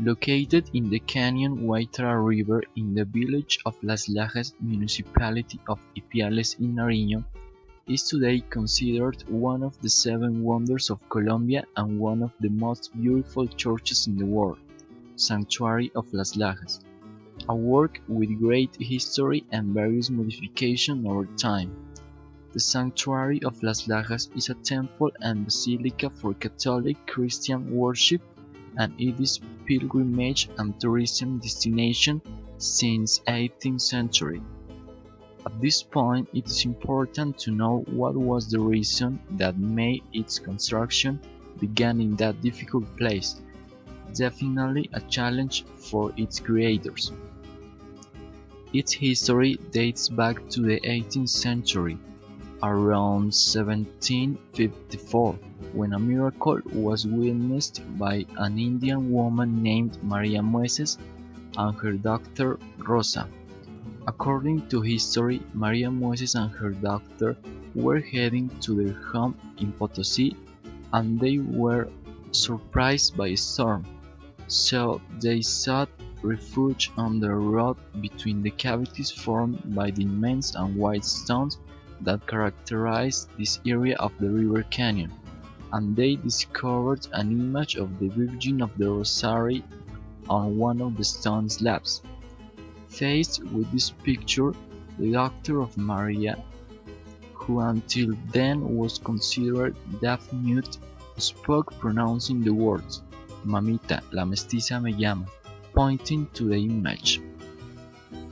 Located in the canyon Waitara River in the village of Las Lajas, municipality of Ipiales in Nariño, is today considered one of the seven wonders of Colombia and one of the most beautiful churches in the world, Sanctuary of Las Lajas, a work with great history and various modifications over time. The Sanctuary of Las Lajas is a temple and basilica for Catholic Christian worship, and it is pilgrimage and tourism destination since 18th century. At this point, it is important to know what was the reason that made its construction begin in that difficult place, definitely a challenge for its creators. Its history dates back to the 18th century, around 1754, when a miracle was witnessed by an Indian woman named Maria Mueces and her daughter Rosa. According to history, Maria Mueces and her daughter were heading to their home in Potosí, and they were surprised by a storm, so they sought refuge on the road between the cavities formed by the immense and white stones that characterized this area of the river canyon, and they discovered an image of the Virgin of the Rosary on one of the stone slabs. Faced with this picture, the daughter of Maria, who until then was considered deaf-mute, spoke pronouncing the words, "Mamita, la mestiza me llama," pointing to the image.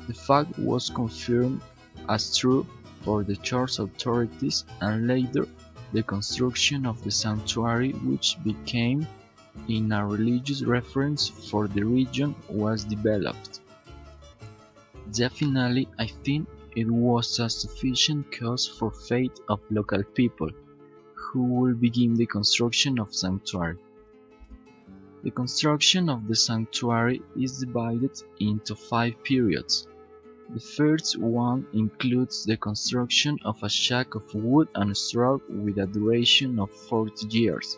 The fact was confirmed as true for the church authorities, and later the construction of the sanctuary, which became in a religious reference for the region, was developed. Definitely, I think it was a sufficient cause for faith of local people, who will begin the construction of sanctuary. The construction of the sanctuary is divided into 5 periods. The first one includes the construction of a shack of wood and straw with a duration of 40 years.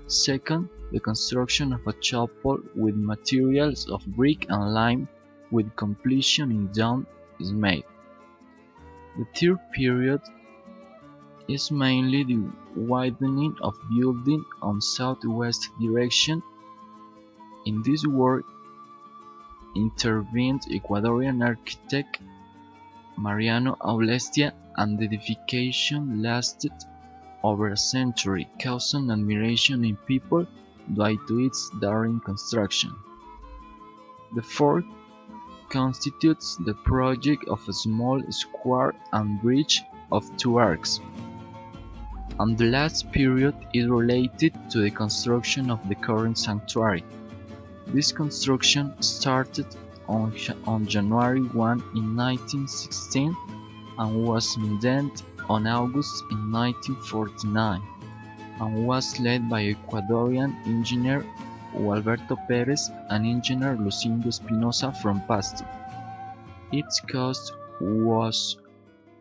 Second, the construction of a chapel with materials of brick and lime with completion in dawn is made. The third period is mainly the widening of building on southwest direction. In this work intervened Ecuadorian architect Mariano Aulestia, and the edification lasted over a century, causing admiration in people due to its daring construction. The fourth constitutes the project of a small square and bridge of 2 arcs, and the last period is related to the construction of the current sanctuary. This construction started on January 1 in 1916 and was ended on August in 1949, and was led by Ecuadorian engineer Alberto Pérez and engineer Lucindo Espinosa from Pasto. Its cost was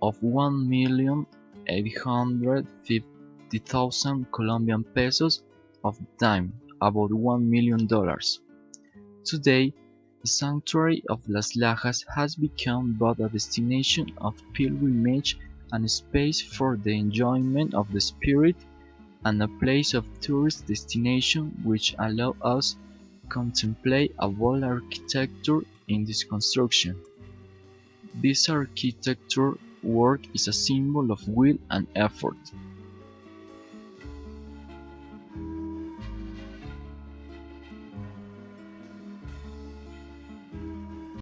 of 1,850,000 Colombian pesos of the time, about $1 million. Today, the Sanctuary of Las Lajas has become both a destination of pilgrimage and a space for the enjoyment of the spirit, and a place of tourist destination which allow us contemplate a bold architecture in this construction. This architecture work is a symbol of will and effort,